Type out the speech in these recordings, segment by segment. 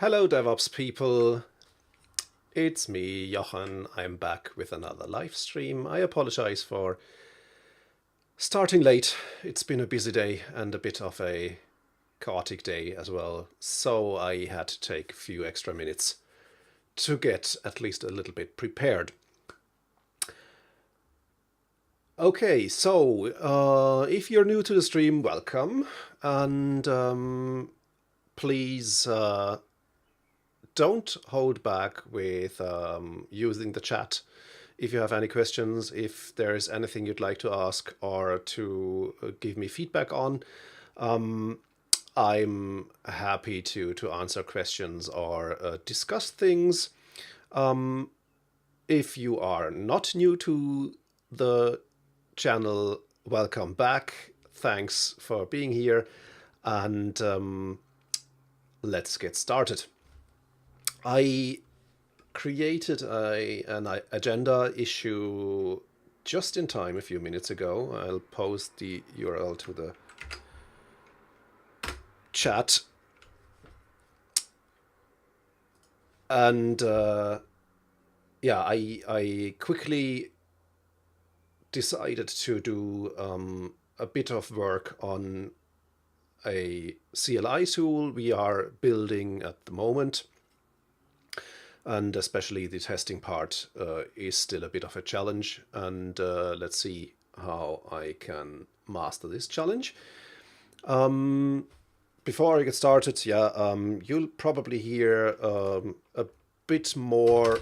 Hello DevOps people, it's me, Jochen. I'm back with another live stream. I apologize for starting late. It's been a busy day and a bit of a chaotic day as well, so I had to take a few extra minutes to get at least a little bit prepared. Okay, so if you're new to the stream, welcome, and please don't hold back with using the chat. If you have any questions, if there is anything you'd like to ask or to give me feedback on, I'm happy to answer questions or discuss things. If you are not new to the channel, welcome back. Thanks for being here, and let's get started. I created an agenda issue just in time a few minutes ago. I'll post the URL to the chat. And yeah, I quickly decided to do a bit of work on a CLI tool we are building at the moment. And especially the testing part is still a bit of a challenge. And let's see how I can master this challenge. Before I get started, you'll probably hear a bit more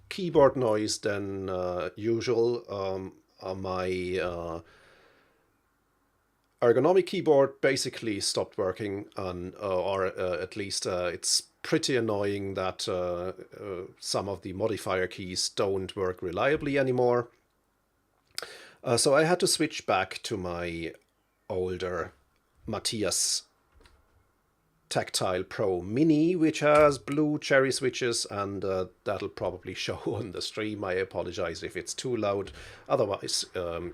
keyboard noise than usual. My ergonomic keyboard basically stopped working, or at least it's pretty annoying that some of the modifier keys don't work reliably anymore. So I had to switch back to my older Matthias Tactile Pro Mini, which has blue cherry switches, and that'll probably show on the stream. I apologize if it's too loud. Otherwise,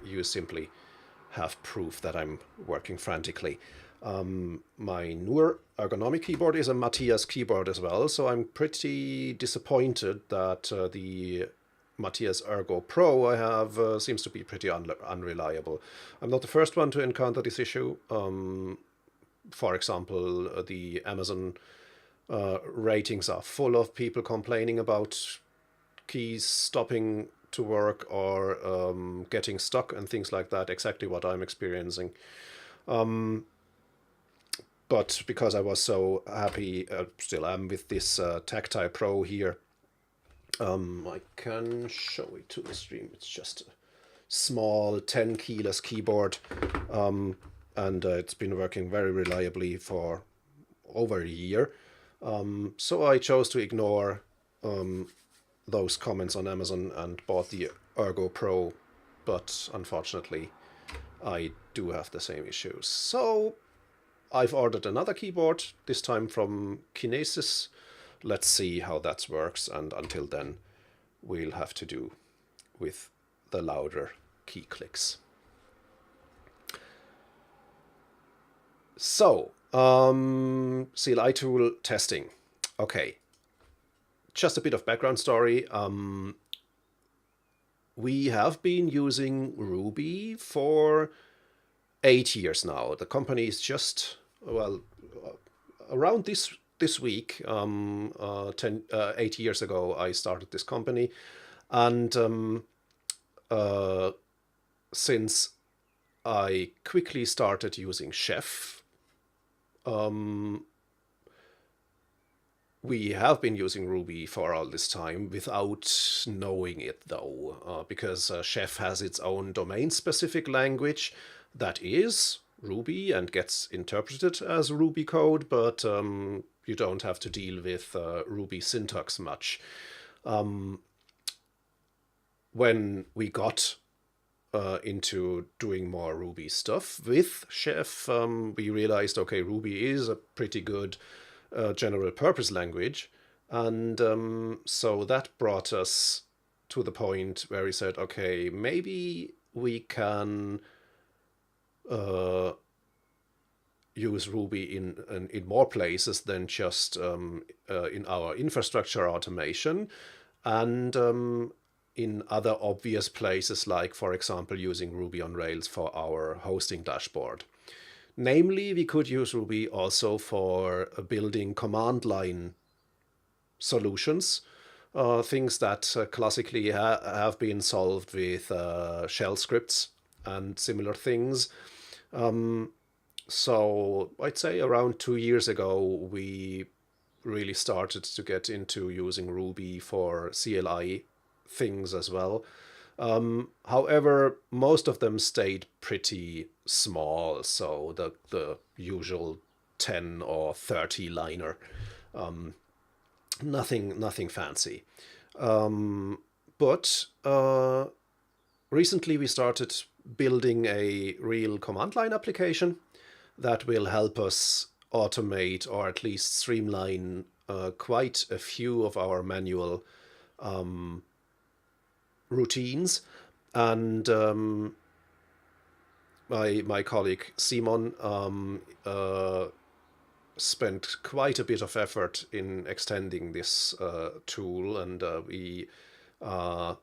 you simply have proof that I'm working frantically. My newer ergonomic keyboard is a Matthias keyboard as well, so I'm pretty disappointed that the Matthias Ergo Pro I have seems to be pretty unreliable. I'm not the first one to encounter this issue. For example, the Amazon ratings are full of people complaining about keys stopping to work or getting stuck and things like that. Exactly what I'm experiencing. But because I was so happy, still am, with this Tactile Pro here, I can show it to the stream. It's just a small 10 keyless keyboard, and it's been working very reliably for over a year. So I chose to ignore those comments on Amazon and bought the Ergo Pro, but unfortunately I do have the same issues. So I've ordered another keyboard, this time from Kinesis. Let's see how that works, and until then we'll have to do with the louder key clicks. So, CLI tool testing. Okay, just a bit of background story. We have been using Ruby for 8 years now. The company is just, well, around this week, 8 years ago, I started this company, and since I quickly started using Chef, we have been using Ruby for all this time without knowing it, though, because Chef has its own domain-specific language that is Ruby and gets interpreted as Ruby code, but you don't have to deal with Ruby syntax much. When we got into doing more Ruby stuff with Chef, we realized, okay, Ruby is a pretty good general purpose language, and so that brought us to the point where we said, okay, maybe we can use Ruby in more places than just in our infrastructure automation, and in other obvious places, like, for example, using Ruby on Rails for our hosting dashboard. Namely, we could use Ruby also for building command line solutions, things that classically have been solved with shell scripts and similar things. So I'd say around 2 years ago, we really started to get into using Ruby for CLI things as well. However, most of them stayed pretty small, so the usual 10 or 30 liner, nothing fancy. But recently we started building a real command line application that will help us automate, or at least streamline, quite a few of our manual routines. And my colleague Simon spent quite a bit of effort in extending this tool, and we are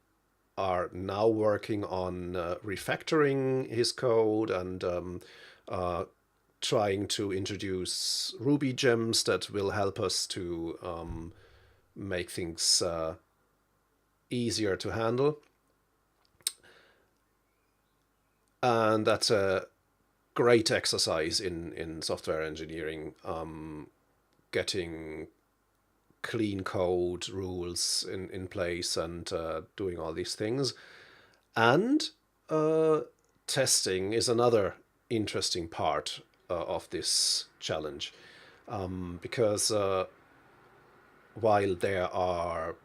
now working on refactoring his code and trying to introduce Ruby gems that will help us to make things easier to handle. And that's a great exercise in software engineering, getting clean code rules in place and doing all these things. And testing is another interesting part of this challenge, because while there are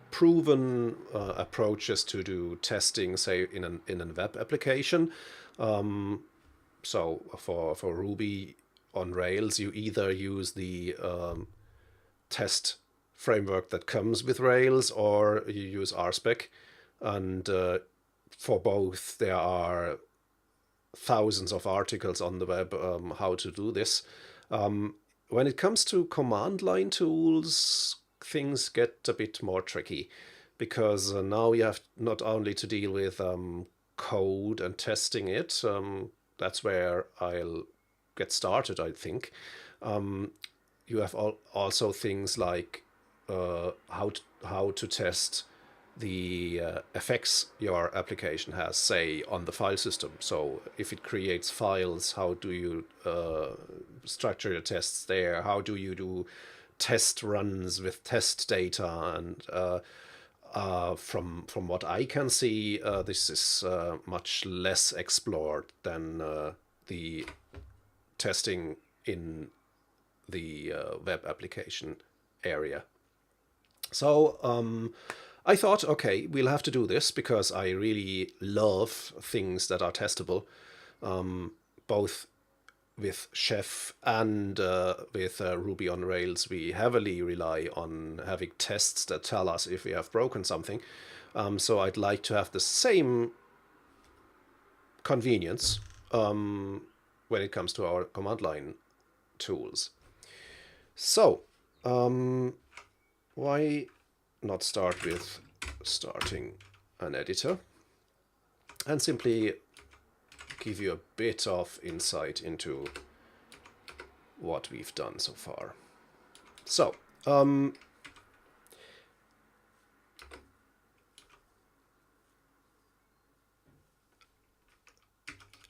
proven approaches to do testing, say in a web application, so for Ruby on Rails, you either use the test framework that comes with Rails, or you use RSpec, and for both there are thousands of articles on the web how to do this. When it comes to command line tools, things get a bit more tricky, because now you have not only to deal with code and testing it. That's where I'll get started, I think. You have also things like how to test the effects your application has, say, on the file system. So if it creates files, how do you structure your tests there? How do you do test runs with test data? And from what I can see, this is much less explored than the testing in the web application area. So I thought, okay, we'll have to do this, because I really love things that are testable, both with Chef and with Ruby on Rails. We heavily rely on having tests that tell us if we have broken something. So I'd like to have the same convenience when it comes to our command line tools. So why not start with starting an editor and simply give you a bit of insight into what we've done so far. So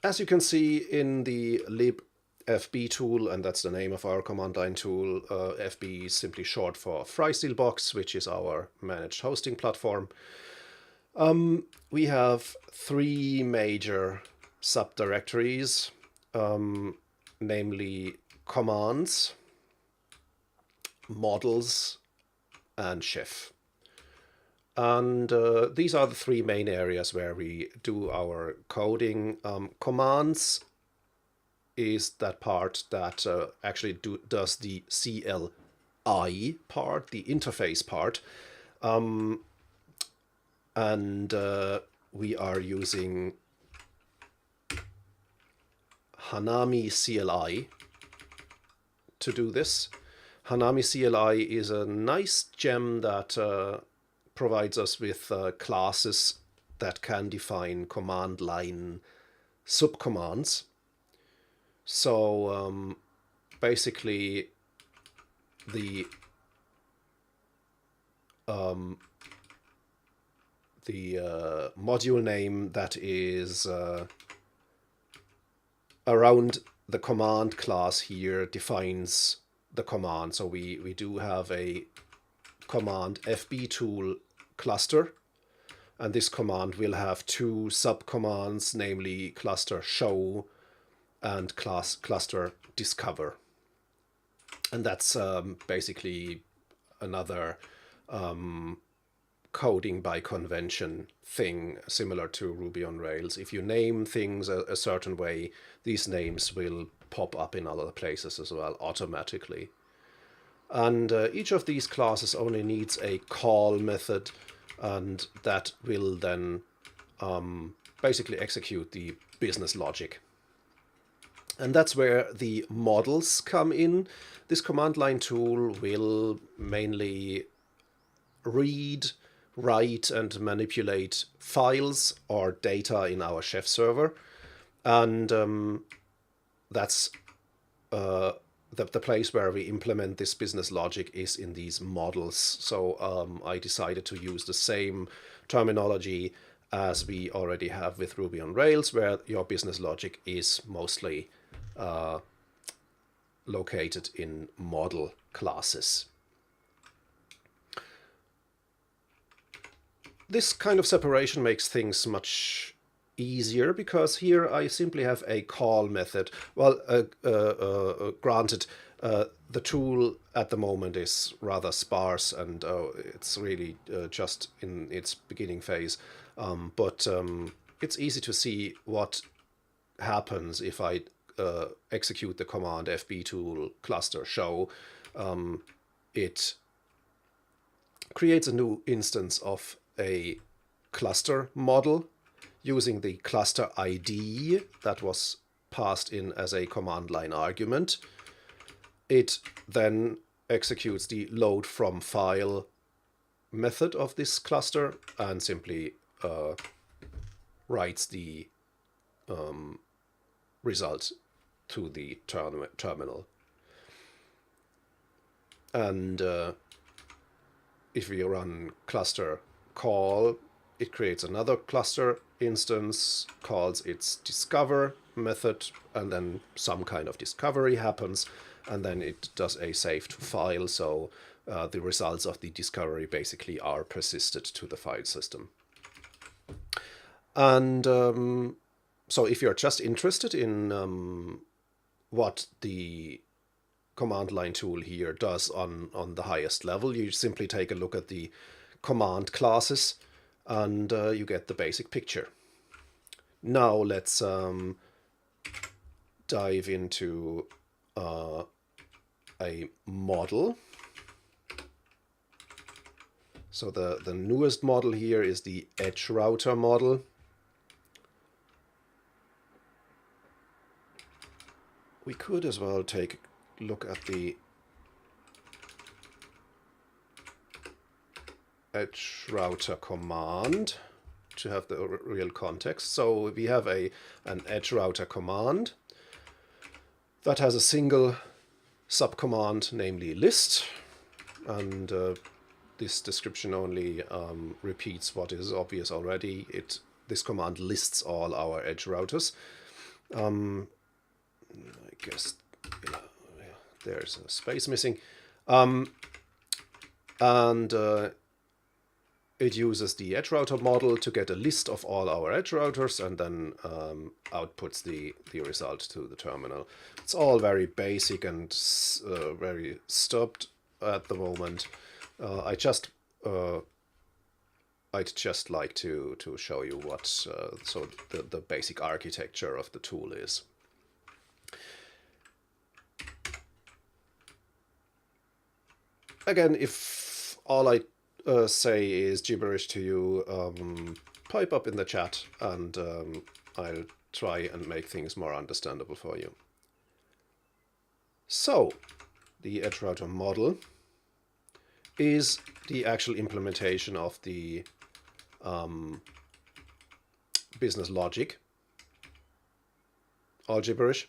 as you can see in the libfb tool, and that's the name of our command line tool, FB is simply short for FreeSteelBox, which is our managed hosting platform. We have three major subdirectories, namely commands, models, and Chef. And these are the three main areas where we do our coding. Commands is that part that actually does the CLI part, the interface part. And we are using Hanami CLI to do this. Hanami CLI is a nice gem that provides us with classes that can define command line subcommands. So basically the module name that is around the command class here defines the command. So we do have a command FB tool cluster, and this command will have two subcommands, namely cluster show and cluster discover. And that's basically another coding by convention thing, similar to Ruby on Rails. If you name things a certain way, these names will pop up in other places as well automatically. And each of these classes only needs a call method, and that will then basically execute the business logic. And that's where the models come in. This command line tool will mainly read, write, and manipulate files or data in our Chef server. And that's the place where we implement this business logic is in these models. So I decided to use the same terminology as we already have with Ruby on Rails, where your business logic is mostly located in model classes. This kind of separation makes things much easier, because here I simply have a call method. Well, granted, the tool at the moment is rather sparse, and it's really just in its beginning phase. But it's easy to see what happens if I execute the command FB tool cluster show. It creates a new instance of a cluster model using the cluster ID that was passed in as a command line argument. It then executes the load from file method of this cluster and simply writes the result to the terminal. And if we run cluster call, it creates another cluster instance, calls its discover method, and then some kind of discovery happens, and then it does a save to file. So the results of the discovery basically are persisted to the file system. And so if you're just interested in what the command line tool here does on the highest level, you simply take a look at the command classes and you get the basic picture. Now let's dive into a model. So the newest model here is the edge router model. We could as well take a look at the edge router command to have the real context. So we have an edge router command that has a single subcommand, namely list, and this description only repeats what is obvious already. This command lists all our edge routers. I guess there's a space missing, and it uses the edge router model to get a list of all our edge routers, and then outputs the result to the terminal. It's all very basic and very stubbed at the moment. I'd just like to show you what so the basic architecture of the tool is. Again, if all I say is gibberish to you, pipe up in the chat, and I'll try and make things more understandable for you. So, the edge router model is the actual implementation of the business logic. All gibberish.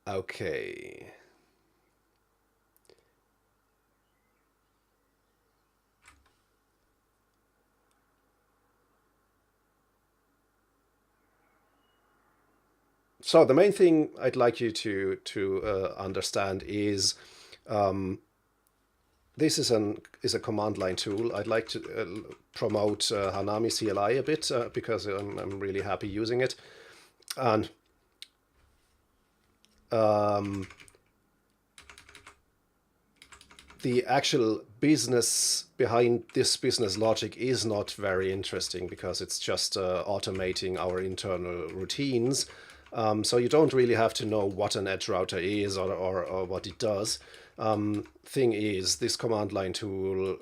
Okay. So the main thing I'd like you to understand is this is a command line tool. I'd like to promote Hanami CLI a bit because I'm really happy using it, and the actual business behind this business logic is not very interesting because it's just automating our internal routines. So you don't really have to know what an edge router is or what it does. Thing is, this command line tool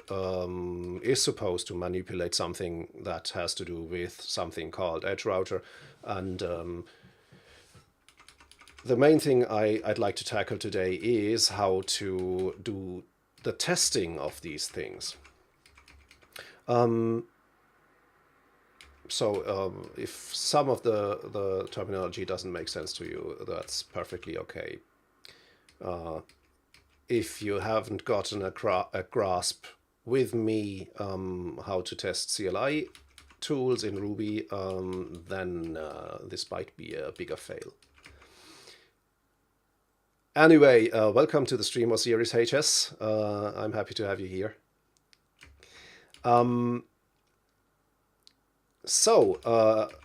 is supposed to manipulate something that has to do with something called edge router. And the main thing I'd like to tackle today is how to do the testing of these things. So if some of the terminology doesn't make sense to you, that's perfectly okay. If you haven't gotten a grasp with me how to test CLI tools in Ruby, then this might be a bigger fail. Anyway, welcome to the Streamer Series HS. I'm happy to have you here.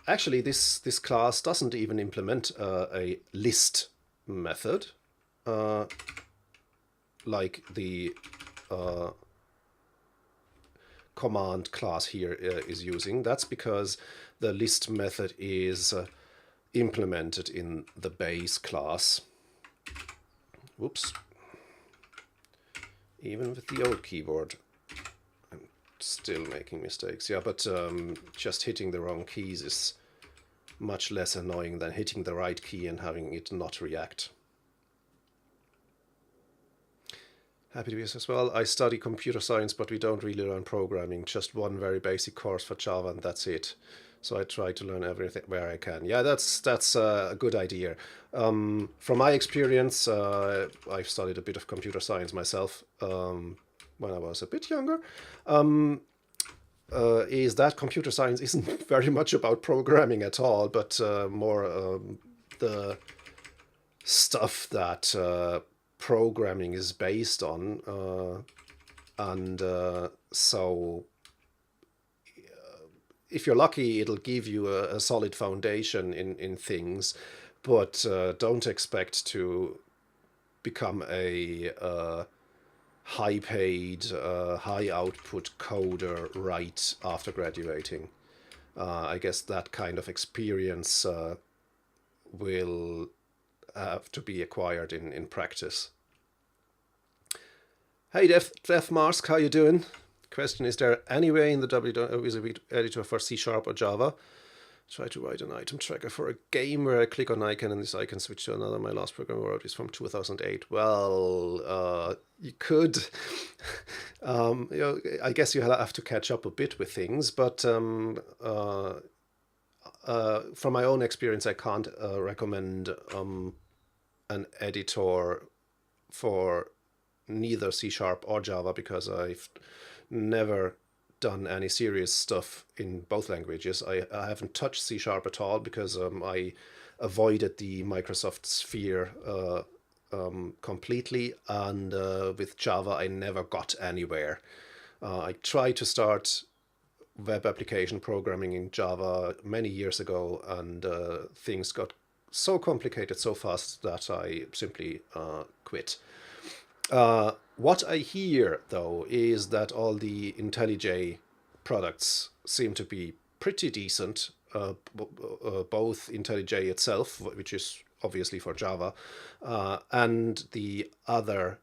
Actually, this class doesn't even implement a list method like the command class here is using. That's because the list method is implemented in the base class. Whoops. Even with the old keyboard, I'm still making mistakes. Yeah, but just hitting the wrong keys is much less annoying than hitting the right key and having it not react. Happy to be here as well. I study computer science, but we don't really learn programming. Just one very basic course for Java, and that's it. So I try to learn everything where I can. Yeah, that's a good idea. From my experience, I've studied a bit of computer science myself when I was a bit younger. Is that computer science isn't very much about programming at all, but more the stuff that programming is based on, and so if you're lucky, it'll give you a solid foundation in things, but don't expect to become a high-paid, high-output coder right after graduating. I guess that kind of experience will have to be acquired in practice. Hey Death Mask, how you doing? Question: is there any way in the WYSIWYG editor for C# or Java? Try to write an item tracker for a game where I click on icon and this icon switch to another. My last program I wrote is from 2008. Well, you could. I guess you have to catch up a bit with things, but from my own experience, I can't recommend an editor for neither C# or Java because I've never done any serious stuff in both languages. I haven't touched C# at all because I avoided the Microsoft Sphere completely, and with Java I never got anywhere. I tried to start web application programming in Java many years ago, and things got so complicated so fast that I simply quit. What I hear, though, is that all the IntelliJ products seem to be pretty decent, both IntelliJ itself, which is obviously for Java, and the other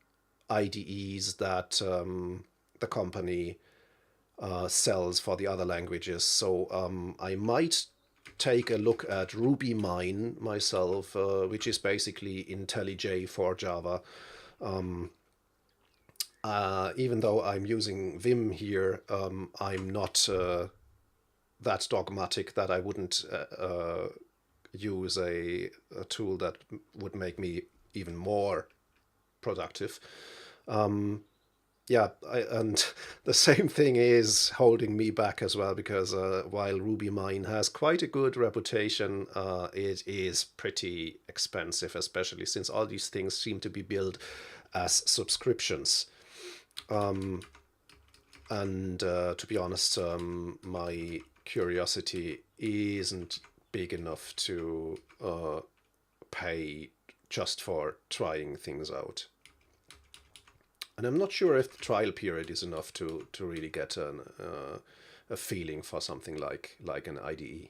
IDEs that the company cells for the other languages. So I might take a look at Ruby Mine myself, which is basically IntelliJ for Java. Even though I'm using Vim here, I'm not that dogmatic that I wouldn't use a tool that would make me even more productive. Yeah, and the same thing is holding me back as well, because while Ruby Mine has quite a good reputation, it is pretty expensive, especially since all these things seem to be billed as subscriptions. And to be honest, my curiosity isn't big enough to pay just for trying things out. And I'm not sure if the trial period is enough to really get a feeling for something like an IDE.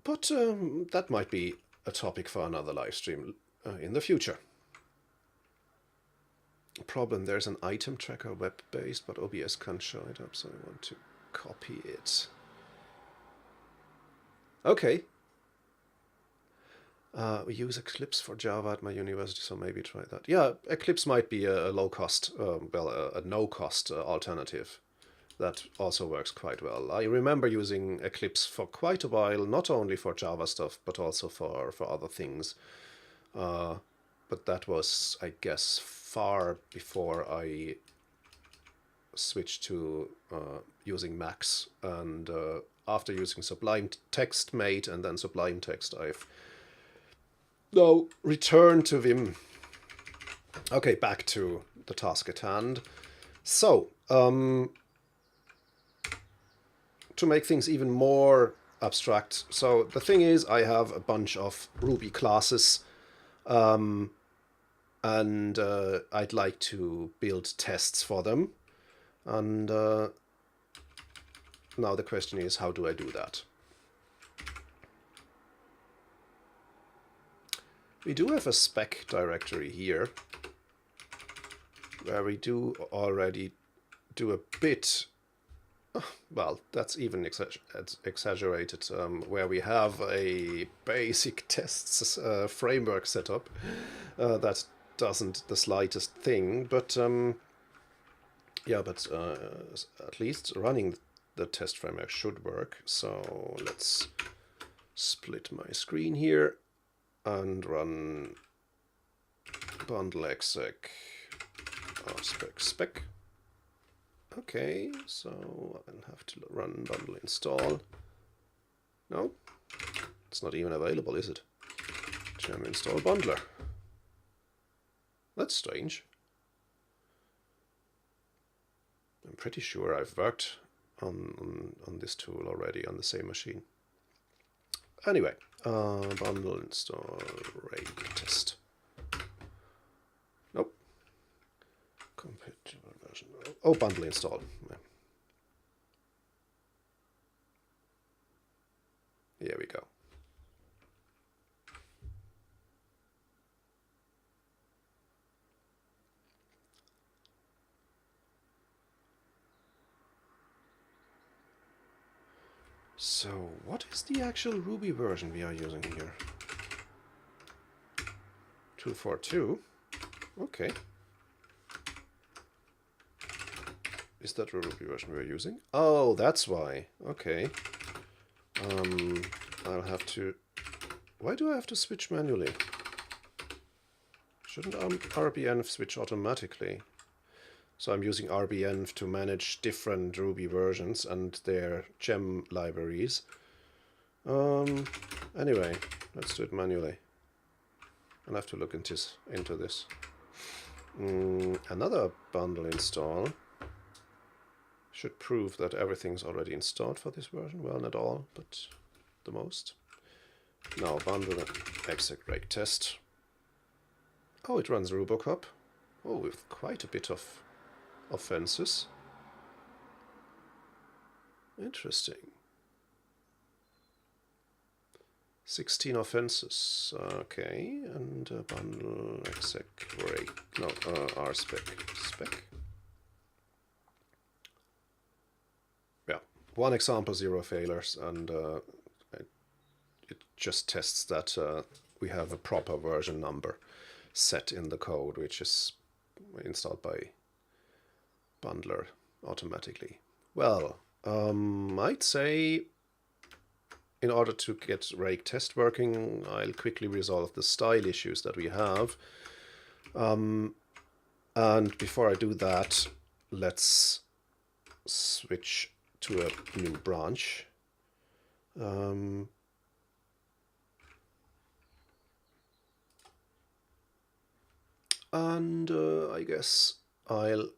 But that might be a topic for another live stream in the future. Problem, there's an item tracker web-based, but OBS can't show it up, so I want to copy it. Okay. We use Eclipse for Java at my university, so maybe try that. Yeah, Eclipse might be a low-cost, a no-cost alternative. That also works quite well. I remember using Eclipse for quite a while, not only for Java stuff, but also for other things. But that was, I guess, far before I switched to using Max. And after using Sublime Text Mate and then Sublime Text, I've now returned to Vim. Okay, back to the task at hand. So, to make things even more abstract, so the thing is, I have a bunch of Ruby classes, and I'd like to build tests for them. And now the question is, how do I do that? We do have a spec directory here, where we do already do a bit, well, that's even exaggerated, where we have a basic tests framework set up. That doesn't the slightest thing, but yeah, but at least running the test framework should work. So let's split my screen here and run bundle exec spec. Okay, so I'll have to run bundle install. No, it's not even available, is it? Gem install bundler. That's strange. I'm pretty sure I've worked on this tool already on the same machine. Anyway, bundle install rake test. Nope. Compatible version. Oh, bundle install. Here we go. So, what is the actual Ruby version we are using here? 2.4.2. Okay. Is that the Ruby version we're using? Oh, that's why. Okay. I'll have to... Why do I have to switch manually? Shouldn't RBNF switch automatically? So I'm using RBNF to manage different Ruby versions and their gem libraries. Anyway, let's do it manually. I'll have to look into this. Another bundle install should prove that everything's already installed for this version. Well, not all, but the most. Now bundle exec rake test. Oh, it runs Rubocop. Oh, with quite a bit of offenses. Interesting. 16 offenses. Okay, and bundle exec rake. No, rspec spec. one example, 0 failures, and it just tests that we have a proper version number set in the code, which is installed by bundler automatically. Well, I'd say in order to get rake test working, I'll quickly resolve the style issues that we have. And before I do that, let's switch to a new branch. And I guess I'll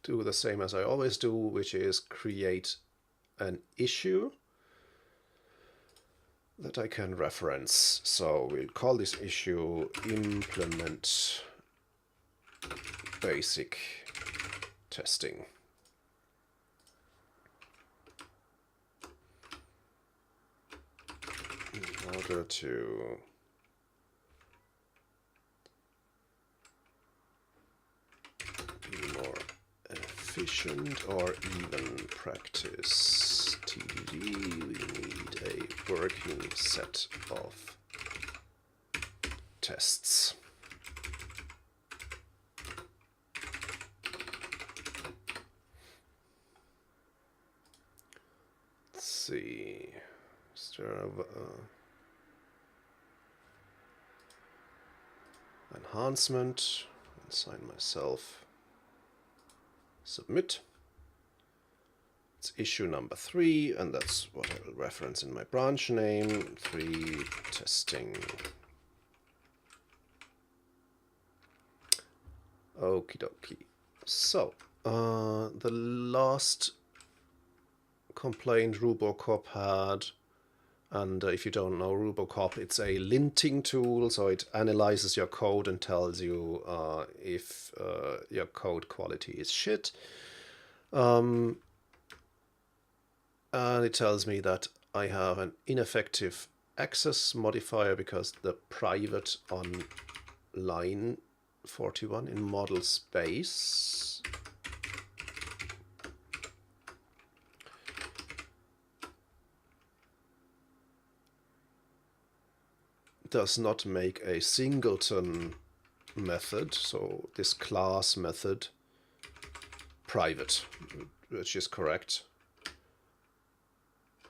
do the same as I always do, which is create an issue that I can reference. So we'll call this issue implement basic testing. In order to be more efficient or even practice TDD, we need a working set of tests. Let's see. Is there enhancement? Assign myself. Submit. It's issue number 3, and that's what I will reference in my branch name. 3 testing. Okie dokie. So, the last complaint Rubocop had, and if you don't know Rubocop, it's a linting tool, so it analyzes your code and tells you if your code quality is shit. And it tells me that I have an ineffective access modifier because the private on line 41 in model space does not make a singleton method, so this class method, private, which is correct.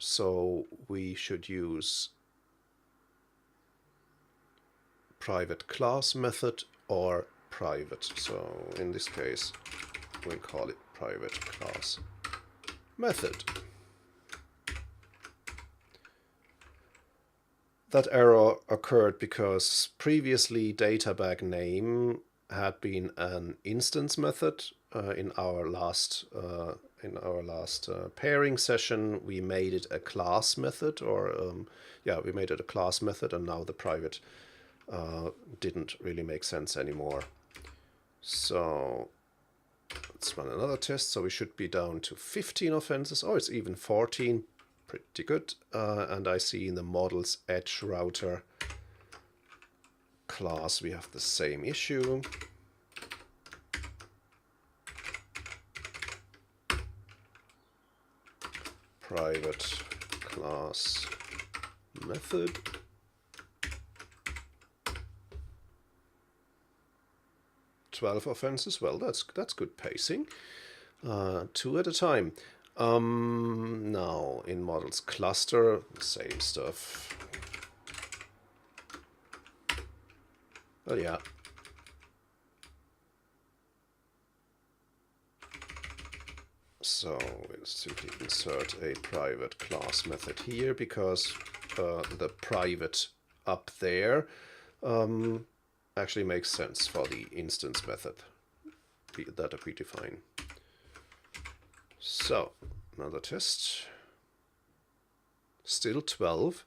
So we should use private class method or private. So in this case, we'll call it private class method. That error occurred because previously databag name had been an instance method. In our last pairing session, we made it a class method, or we made it a class method, and now the private didn't really make sense anymore. So let's run another test. So we should be down to 15 offenses. Oh, it's even 14. Pretty good. And I see in the model's edge router class we have the same issue. Private class method. Twelve offenses. Well, that's good pacing. 2 at a time. Now in models cluster, same stuff. Oh yeah. So we'll simply insert a private class method here because the private up there actually makes sense for the instance method that we define. So, another test. Still 12.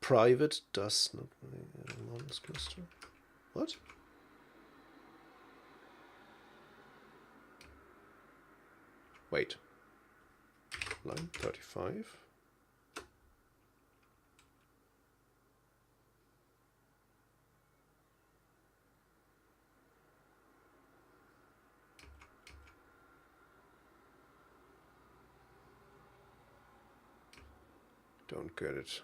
Private does not models cluster. What? Wait. Line 35. Don't get it.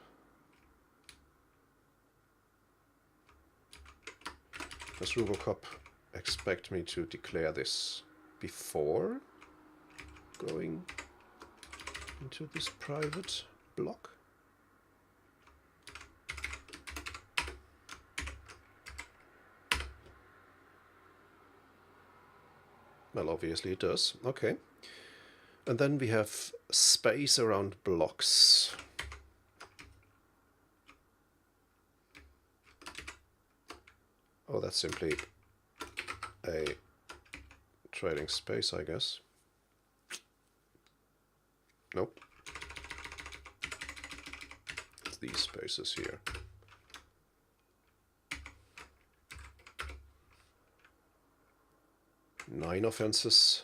Does Robocop expect me to declare this before going into this private block? Well, obviously it does. Okay. And then we have space around blocks. Oh, that's simply a trading space, I guess. Nope. It's these spaces here. Nine offenses.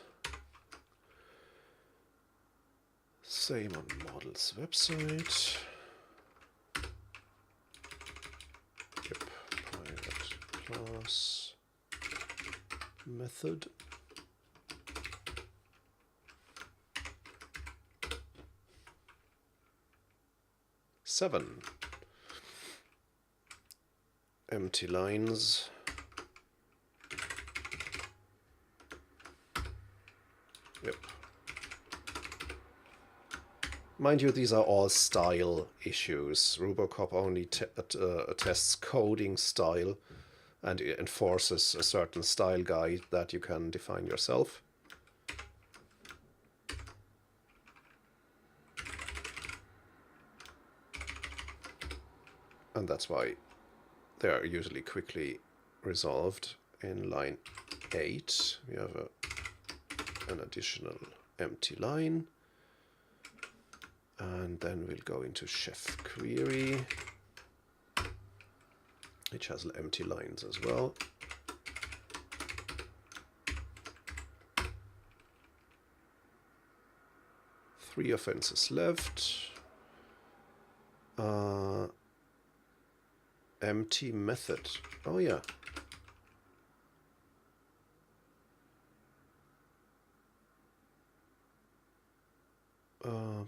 Same on models website. Yep, private class method. Seven. Empty lines. Yep. Mind you, these are all style issues. Robocop only tests coding style and it enforces a certain style guide that you can define yourself. And that's why they are usually quickly resolved. In line 8, we have an additional empty line. And then we'll go into chef query, which has empty lines as well. Three offenses left. Empty method. Oh yeah.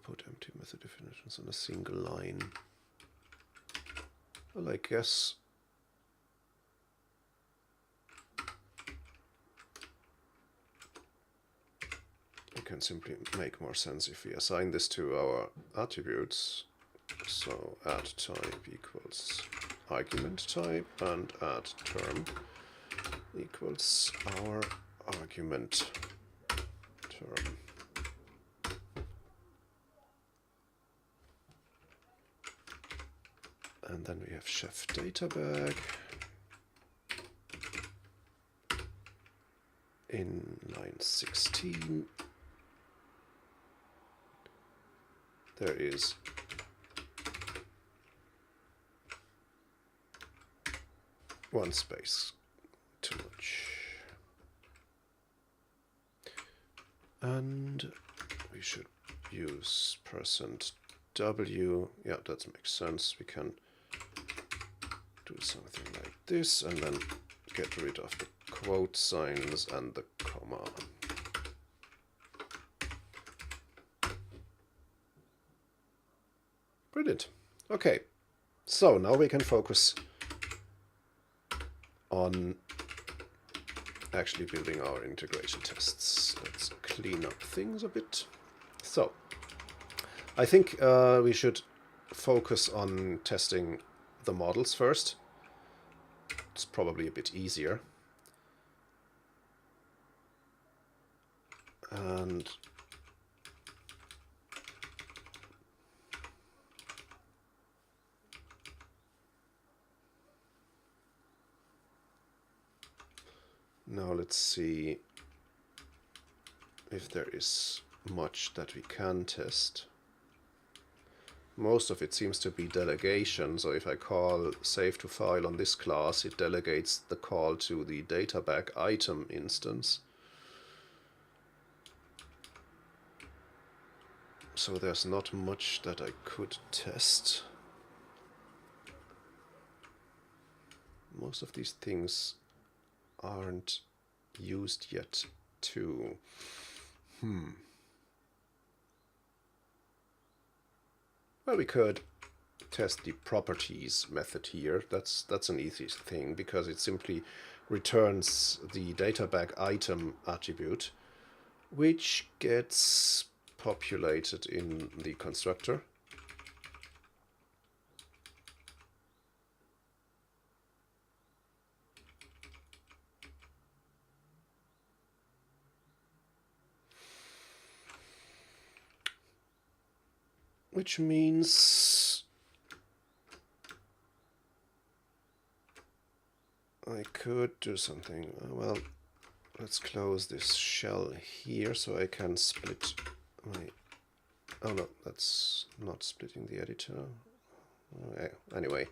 Put empty method definitions on a single line. Well, I guess it can simply make more sense if we assign this to our attributes. So add type equals argument type and add term equals our argument term. And then we have chef data bag. In line 16, there is one space too much. And we should use %w. Yeah, that makes sense. We can do something like this and then get rid of the quote signs and the comma. Brilliant. Okay, so now we can focus on actually building our integration tests. Let's clean up things a bit. So I think we should focus on testing the models first. It's probably a bit easier. And now let's see if there is much that we can test. Most of it seems to be delegation, so if I call save to file on this class, it delegates the call to the databag item instance. So there's not much that I could test. Most of these things aren't used yet too. Well, we could test the properties method here. That's an easy thing because it simply returns the data bag item attribute, which gets populated in the constructor. Which means I could do something. Well, let's close this shell here so I can split my... Oh no, that's not splitting the editor. Anyway,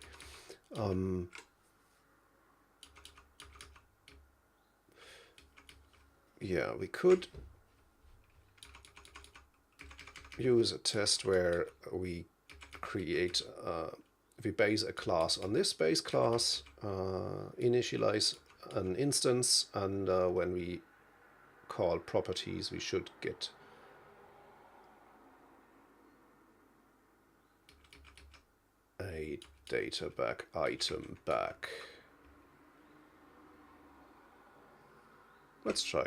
yeah, we could use a test where we create, we base a class on this base class, initialize an instance, and when we call properties, we should get a data bag item back. Let's try.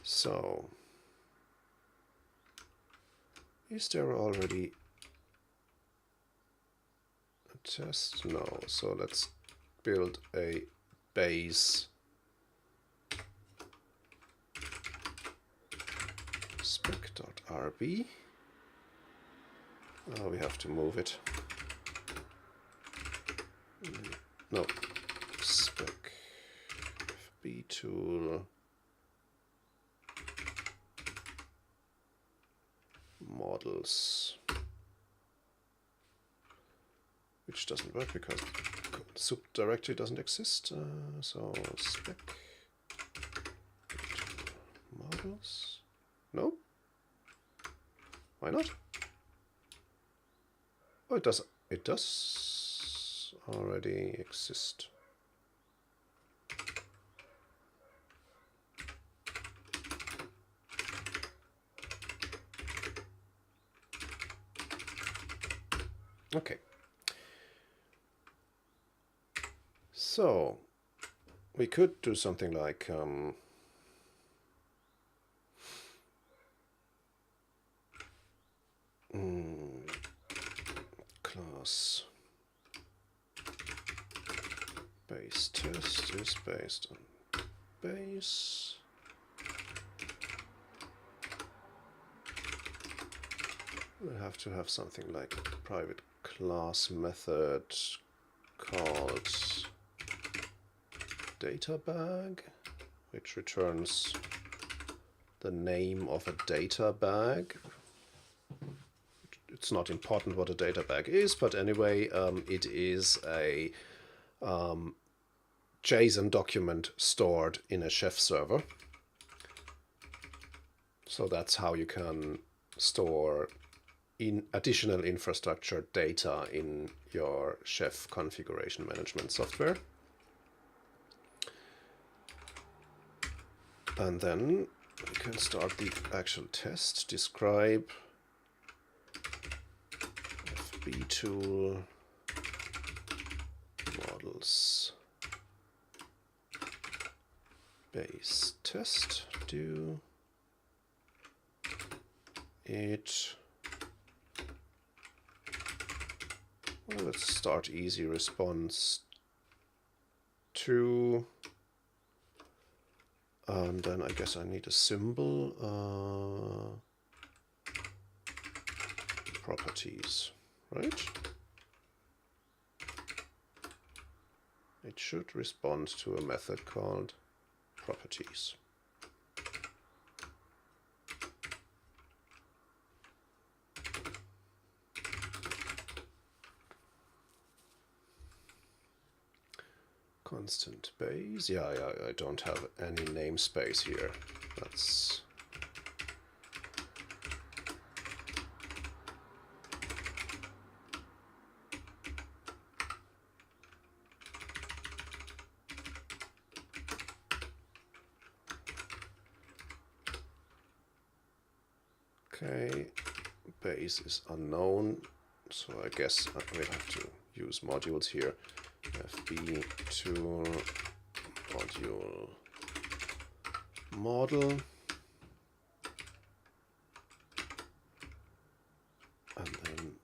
So, is there already a test? No. So let's build a base spec.rb. Oh, we have to move it. No, spec fb tool models, which doesn't work because subdirectory doesn't exist. So spec models. No. Why not? Oh, it does. It does already exist. Okay. So we could do something like class base test is based on base. We'll have to have something like a private class method called data bag, which returns the name of a data bag. It's not important what a data bag is, but anyway, it is a JSON document stored in a Chef server. So that's how you can store additional infrastructure data in your Chef configuration management software. And then we can start the actual test. Describe FB tool models base test. Do it. Well, let's start easy response 2. And then I guess I need a symbol. Properties, right? It should respond to a method called properties. Constant base. Yeah, I don't have any namespace here. That's okay. base is unknown, so I guess we have to use modules here. FB to module model, and then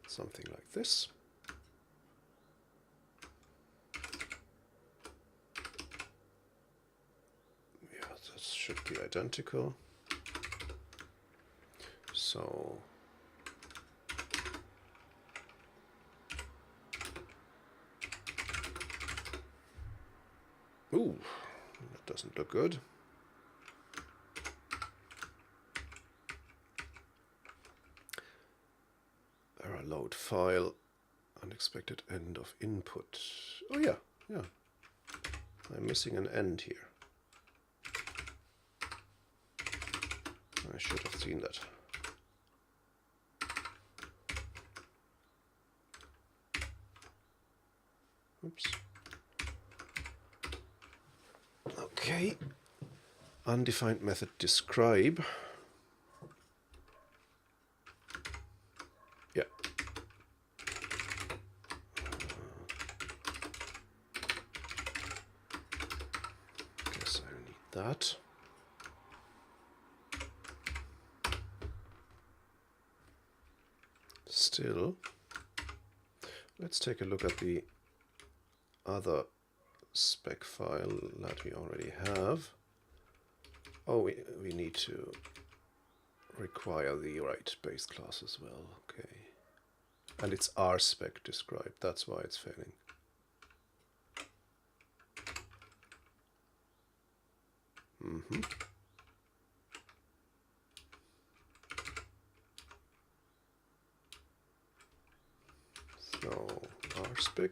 something like this. Yeah, this should be identical. So ooh, that doesn't look good. Error load file, unexpected end of input. Oh yeah, yeah. I'm missing an end here. I should have seen that. Oops. Okay. Undefined method describe. Yeah. Guess I need that. Still, let's take a look at the other spec file that we already have. Oh, we need to require the right base class as well. Okay. And it's rspec described, that's why it's failing. So rspec.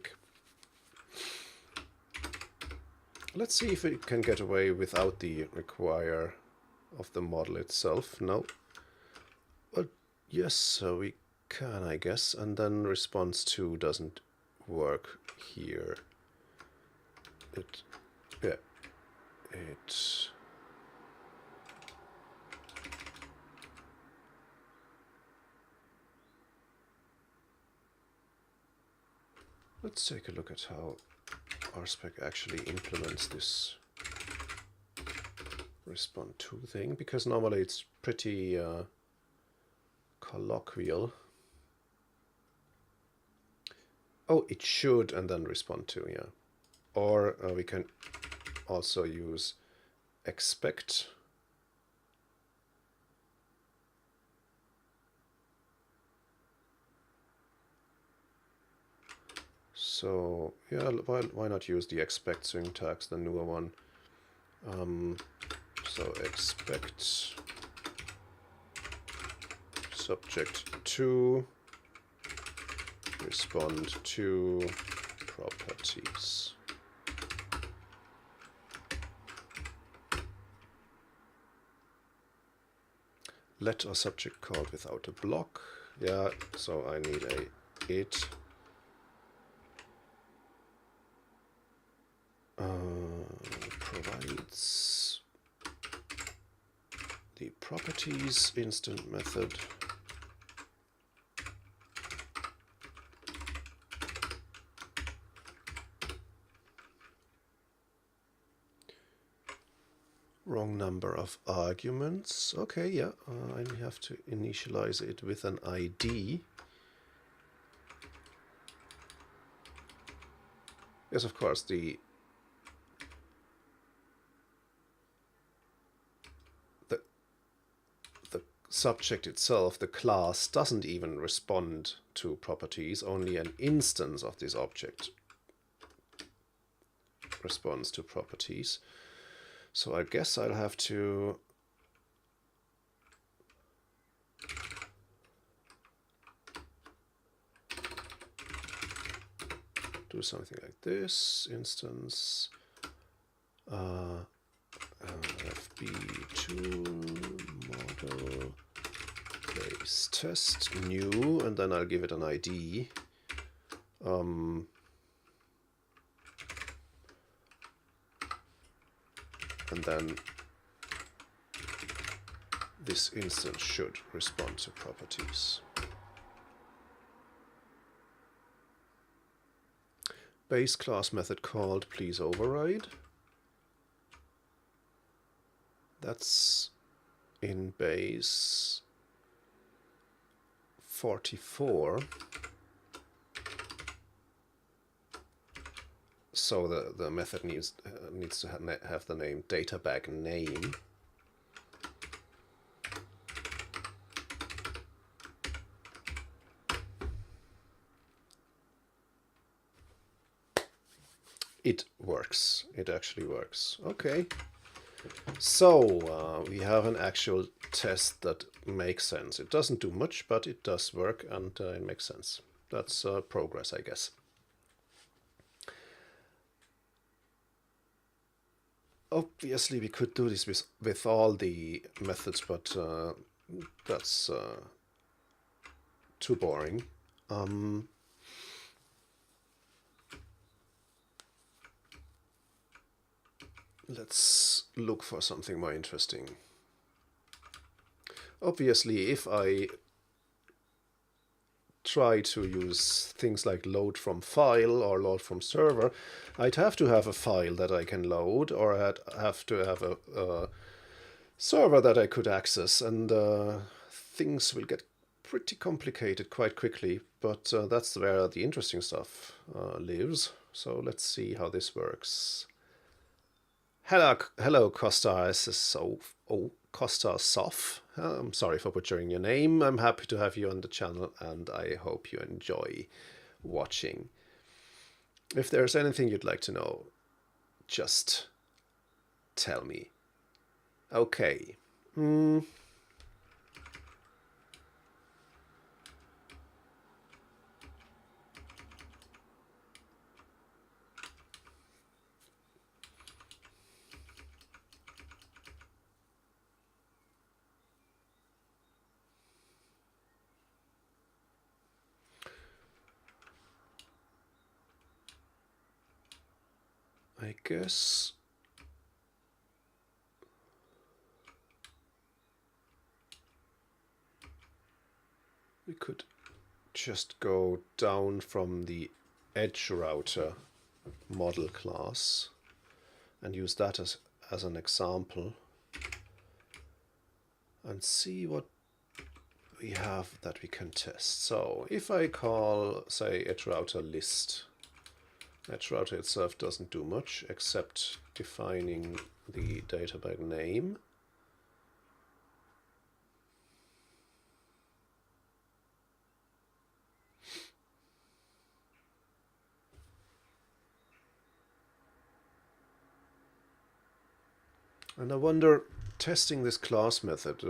Let's see if we can get away without the require of the model itself. No. Well, yes, so we can, I guess. And then response 2 doesn't work here. Let's take a look at how rspec actually implements this respond to thing, because normally it's pretty colloquial. Oh, it should and then respond to, yeah. Or we can also use expect. So yeah, why not use the expect syntax, the newer one? So expect subject to respond to properties. Let a subject called without a block. Yeah, so I need a it provides the properties instant method. Wrong number of arguments. Okay, yeah, I have to initialize it with an ID. Yes, of course, the subject itself, the class, doesn't even respond to properties, only an instance of this object responds to properties. So I guess I'll have to do something like this. Instance fb2 model base test new, and then I'll give it an ID. and then this instance should respond to properties. Base class method called please override. That's in base 44. So the method needs to have the name databag name. It works. It actually works. Okay. So we have an actual test that makes sense. It doesn't do much, but it does work, and it makes sense. That's progress, I guess. Obviously, we could do this with all the methods, but that's too boring. Let's look for something more interesting. Obviously, if I try to use things like load from file or load from server, I'd have to have a file that I can load, or I'd have to have a server that I could access, and things will get pretty complicated quite quickly, but that's where the interesting stuff lives. So let's see how this works. Hello, Costa Sof. I'm sorry for butchering your name. I'm happy to have you on the channel, and I hope you enjoy watching. If there's anything you'd like to know, just tell me. Okay. I guess we could just go down from the edge router model class and use that as an example and see what we have that we can test. So if I call, say, edge router list, edge router itself doesn't do much except defining the databag name. And I wonder, testing this class method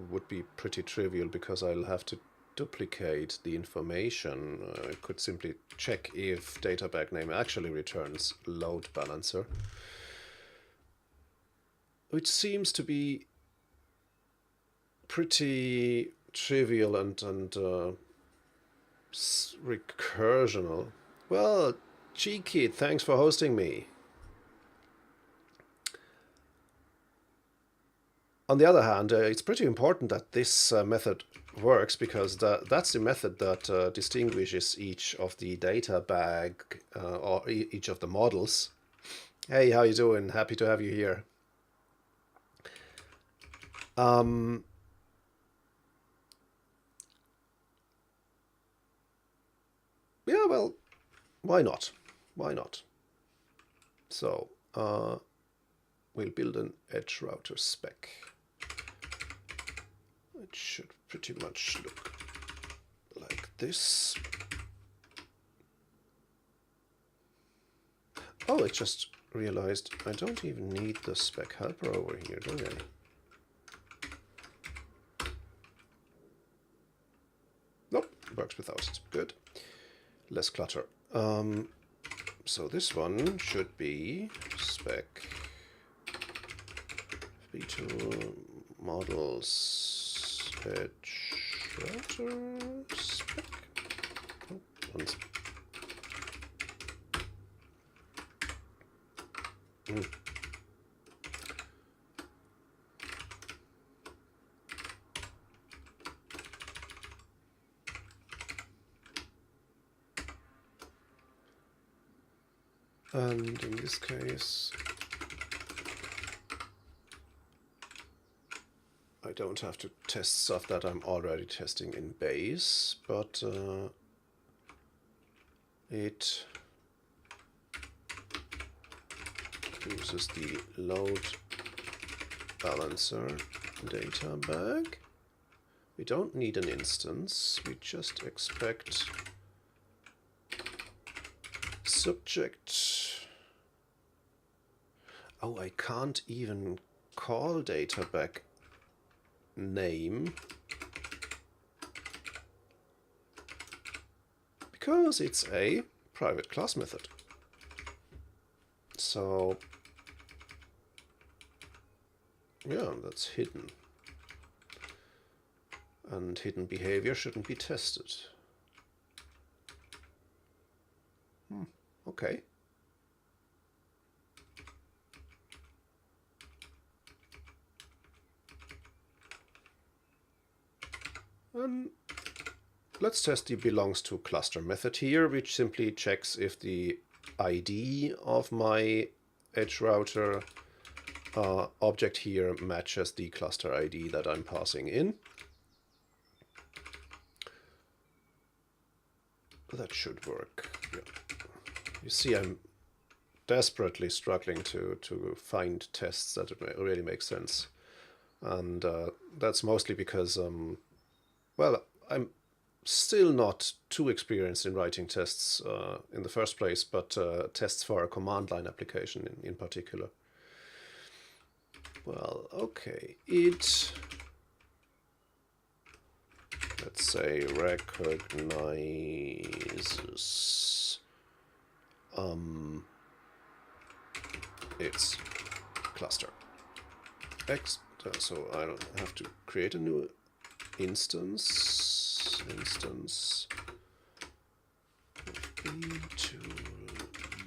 would be pretty trivial because I'll have to duplicate the information. I could simply check if databag name actually returns load balancer, which seems to be pretty trivial and recursional. Well, Cheeky, thanks for hosting me. On the other hand, it's pretty important that this method works, because that's the method that distinguishes each of the data bag or each of the models. Hey, how you doing? Happy to have you here. Yeah, well, why not? Why not? So we'll build an edge router spec. It should pretty much look like this. Oh, I just realized I don't even need the spec helper over here, do I? Nope, works without it. Good. Less clutter. So this one should be spec v2 models edge router spec. And in this case, I don't have to test stuff that I'm already testing in base, but it uses the load balancer data bag. We don't need an instance, we just expect subject. Oh, I can't even call data bag name because it's a private class method. So yeah, that's hidden. And hidden behavior shouldn't be tested. Okay. Let's test the belongs to cluster method here, which simply checks if the ID of my edge router object here matches the cluster ID that I'm passing in. That should work. Yeah. You see, I'm desperately struggling to find tests that really make sense. And that's mostly because, well, I'm still not too experienced in writing tests in the first place, but tests for a command line application in particular. Well, okay, let's say recognizes its cluster X, so I don't have to create a new instance to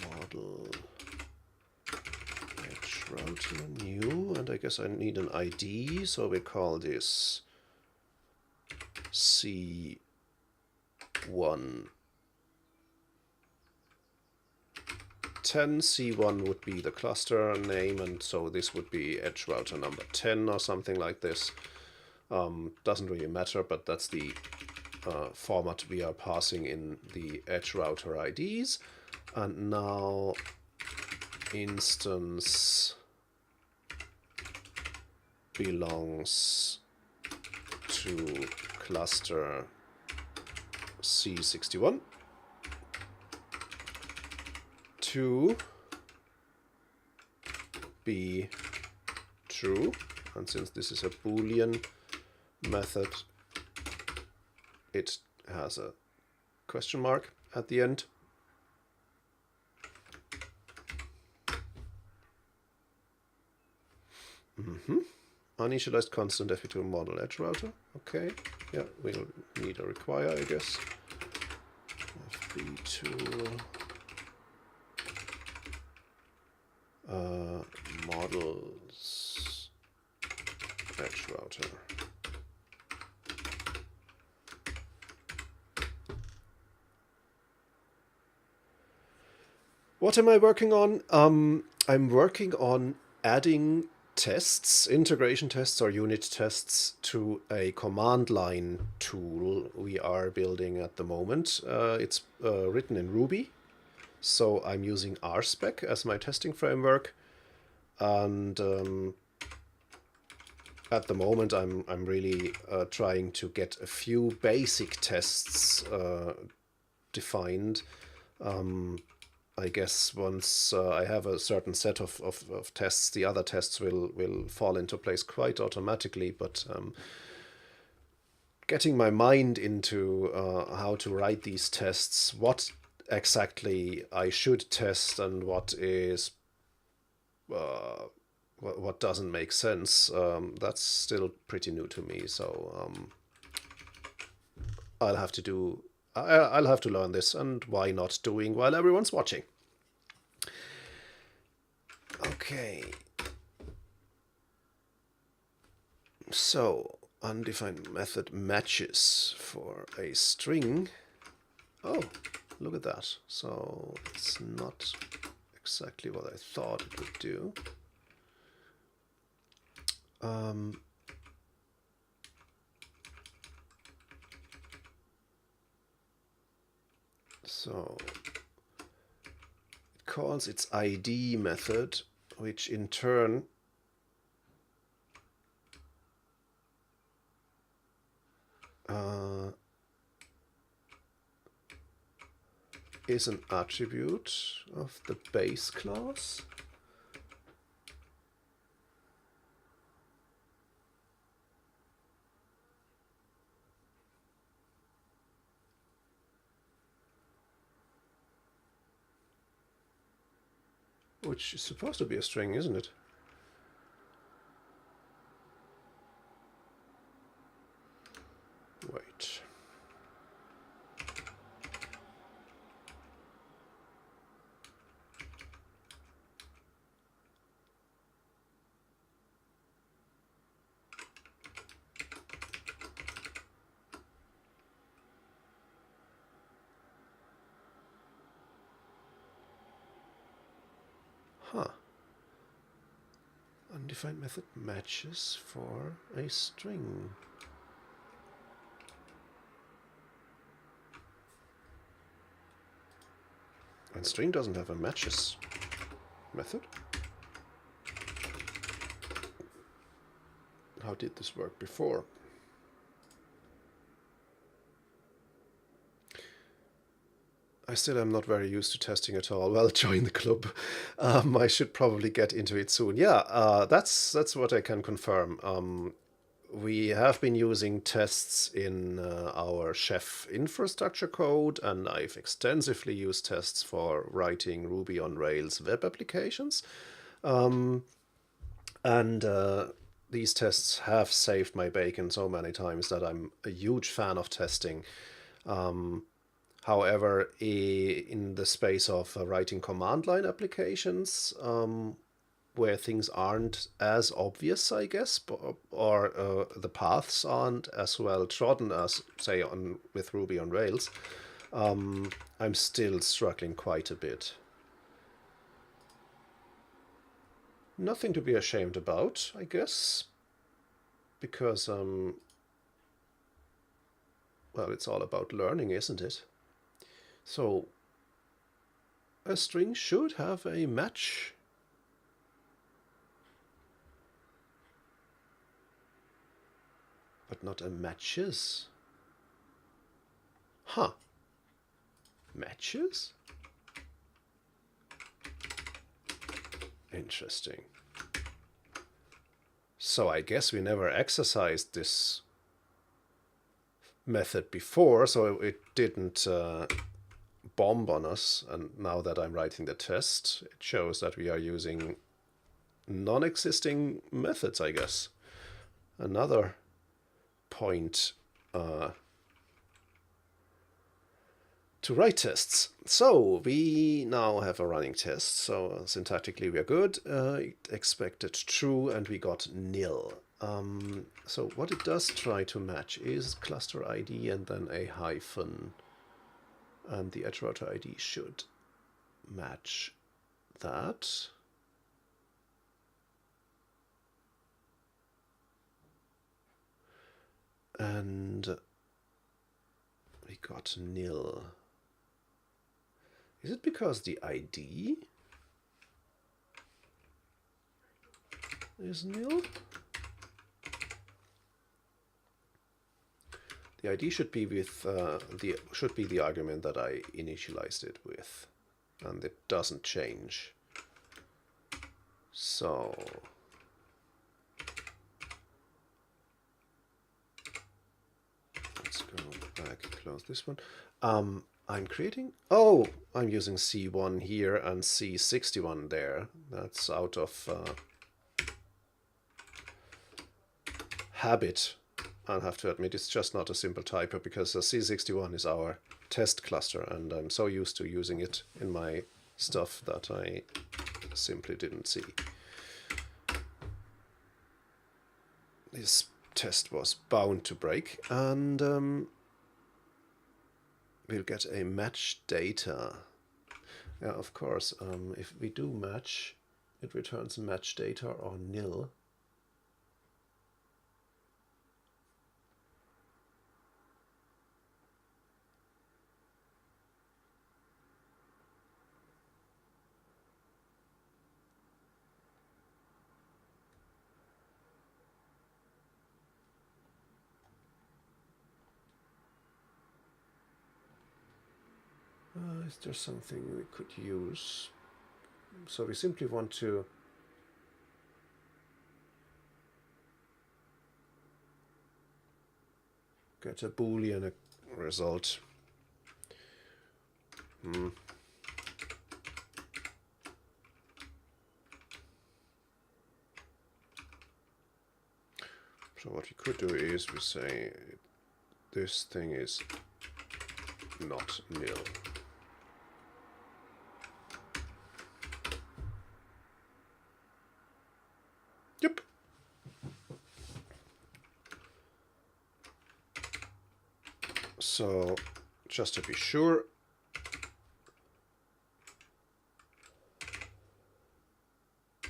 model edge router new, and I guess I need an ID, so we call this C1 10. C1 would be the cluster name, and so this would be edge router number 10 or something like this. Doesn't really matter, but that's the format we are passing in the edge router IDs. And now instance belongs to cluster C61 to be true, and since this is a Boolean method, it has a question mark at the end. Uninitialized constant FP2 model edge router. Okay, yeah, we'll need a require, I guess. FP2 models edge router. What am I working on? I'm working on adding tests, integration tests or unit tests to a command line tool we are building at the moment. It's written in Ruby, so I'm using RSpec as my testing framework, and at the moment I'm really trying to get a few basic tests defined. I guess once I have a certain set of tests, the other tests will fall into place quite automatically, but getting my mind into how to write these tests, what exactly I should test and what is what doesn't make sense, that's still pretty new to me, so I'll have to learn this, and why not doing while everyone's watching. Okay. So, undefined method matches for a string. Oh, look at that. So, it's not exactly what I thought it would do. So it calls its ID method, which in turn is an attribute of the base class. Which is supposed to be a string, isn't it? Wait. Huh. Undefined method matches for a string. And string doesn't have a matches method. How did this work before? I still am not very used to testing at all. Well, join the club. I should probably get into it soon. Yeah, that's what I can confirm. We have been using tests in our Chef infrastructure code, and I've extensively used tests for writing Ruby on Rails web applications. And these tests have saved my bacon so many times that I'm a huge fan of testing. However, in the space of writing command line applications, where things aren't as obvious, I guess, or the paths aren't as well trodden as, say, with Ruby on Rails, I'm still struggling quite a bit. Nothing to be ashamed about, I guess, because, well, it's all about learning, isn't it? So, a string should have a match. But not a matches. Huh. Matches? Interesting. So I guess we never exercised this method before, so it didn't bomb on us. And now that I'm writing the test, it shows that we are using non-existing methods, I guess. Another point to write tests. So we now have a running test. So syntactically we are good. Expected true, and we got nil. So what it does try to match is cluster ID and then a hyphen. And the edge router ID should match that. And we got nil. Is it because the ID is nil? The ID should be with the argument that I initialized it with, and it doesn't change. So let's go back, close this one. I'm creating, I'm using C1 here and C61 there. That's out of habit. I'll have to admit it's just not a simple typo, because C61 is our test cluster, and I'm so used to using it in my stuff that I simply didn't see. This test was bound to break, and we'll get a match data. Yeah, of course. If we do match, it returns match data or nil. Is there something we could use? So we simply want to get a Boolean result. So what we could do is we say this thing is not nil. Yep. So just to be sure,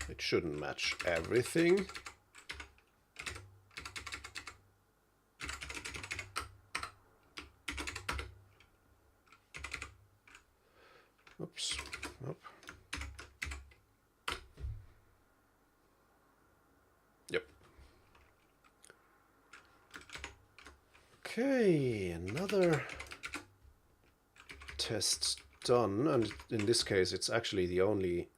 it shouldn't match everything. Oops. Nope. Yep. Okay, another test done, and in this case it's actually the only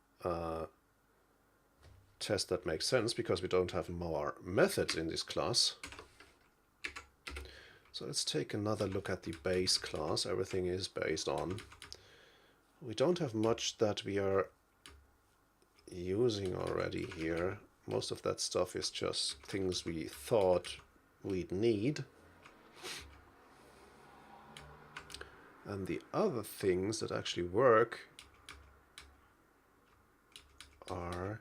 test that makes sense because we don't have more methods in this class. So let's take another look at the base class. Everything is based on. We don't have much that we are using already here. Most of that stuff is just things we thought we'd need. And the other things that actually work are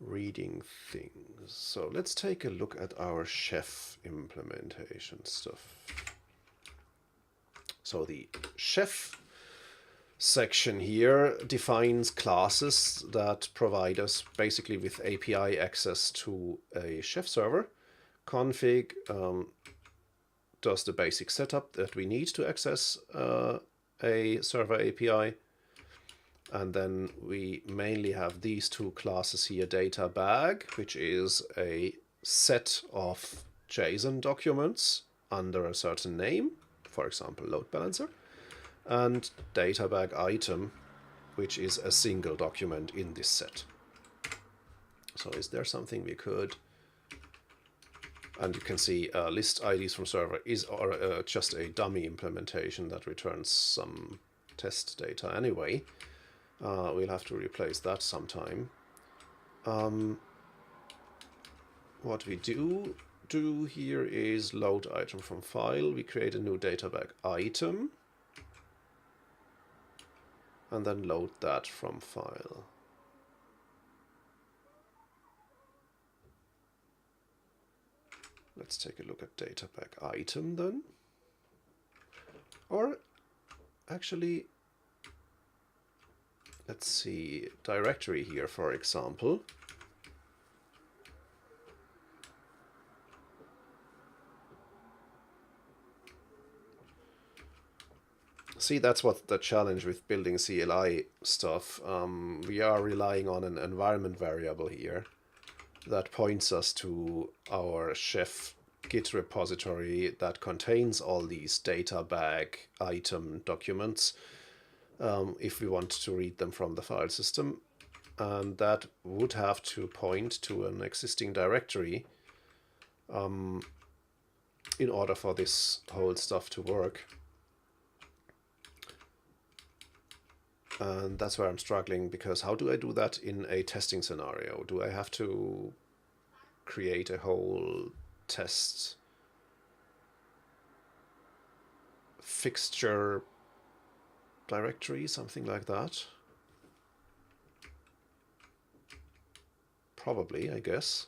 reading things. So let's take a look at our chef implementation stuff. So the chef section here defines classes that provide us basically with API access to a chef server. Config does the basic setup that we need to access a server API. And then we mainly have these two classes here, data bag, which is a set of JSON documents under a certain name, for example, load balancer, and data bag item, which is a single document in this set. So is there something we could, and you can see list IDs from server is just a dummy implementation that returns some test data anyway. We'll have to replace that sometime. What we do here is load item from file. We create a new data bag item and then load that from file. Let's take a look at data bag item then. Or actually, let's see, directory here, for example. See, that's what the challenge with building CLI stuff. We are relying on an environment variable here that points us to our chef Git repository that contains all these data bag item documents if we want to read them from the file system. And that would have to point to an existing directory in order for this whole stuff to work. And that's where I'm struggling, because how do I do that in a testing scenario? Do I have to create a whole test fixture directory, something like that? Probably, I guess.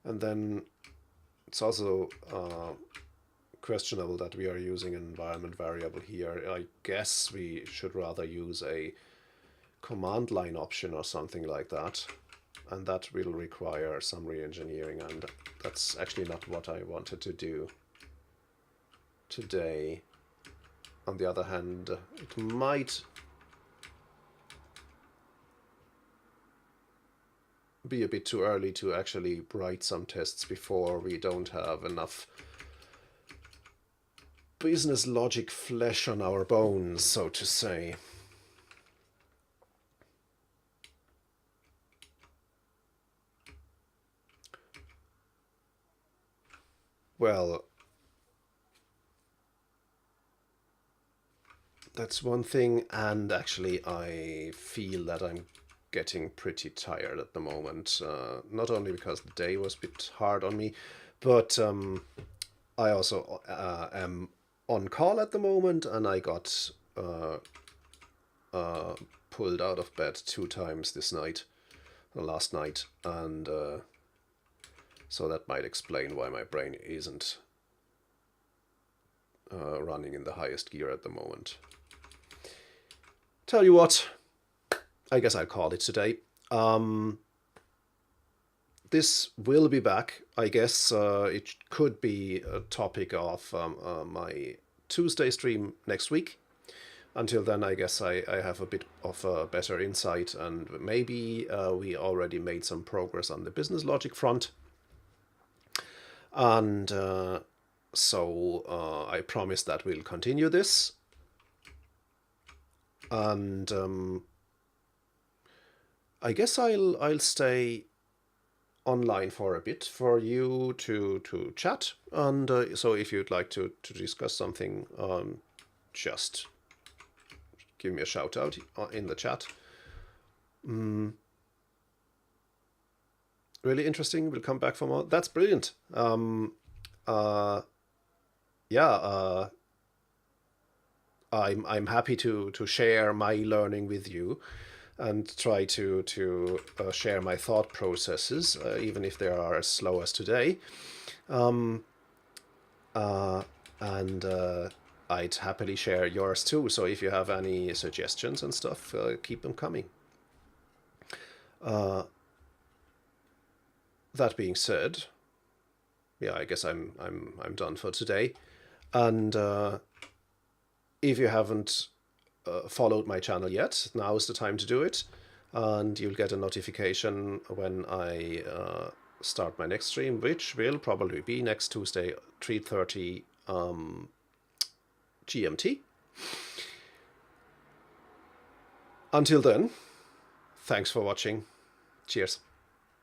And then It's also questionable that we are using an environment variable here. I guess we should rather use a command line option or something like that. And that will require some re-engineering, and that's actually not what I wanted to do today. On the other hand, it might be a bit too early to actually write some tests before we don't have enough business logic flesh on our bones, so to say. Well, that's one thing, and actually I feel that I'm getting pretty tired at the moment. Not only because the day was a bit hard on me, but I also am on call at the moment, and I got pulled out of bed 2 times this night, last night, and so that might explain why my brain isn't running in the highest gear at the moment. Tell you what, I guess I'll call it today. This will be back. I guess it could be a topic of my Tuesday stream next week. Until then, I guess I have a bit of a better insight, and maybe we already made some progress on the business logic front. And so I promise that we'll continue this. And I guess I'll stay online for a bit for you to chat. And so if you'd like to discuss something, just give me a shout out in the chat. Really interesting. We'll come back for more. That's brilliant. Yeah. I'm happy to share my learning with you, and try to share my thought processes, even if they are as slow as today. And I'd happily share yours too. So if you have any suggestions and stuff, keep them coming. That being said, yeah, I guess I'm done for today. And if you haven't followed my channel yet, now is the time to do it, and you'll get a notification when I start my next stream, which will probably be next Tuesday, 3:30 GMT. Until then, thanks for watching. Cheers.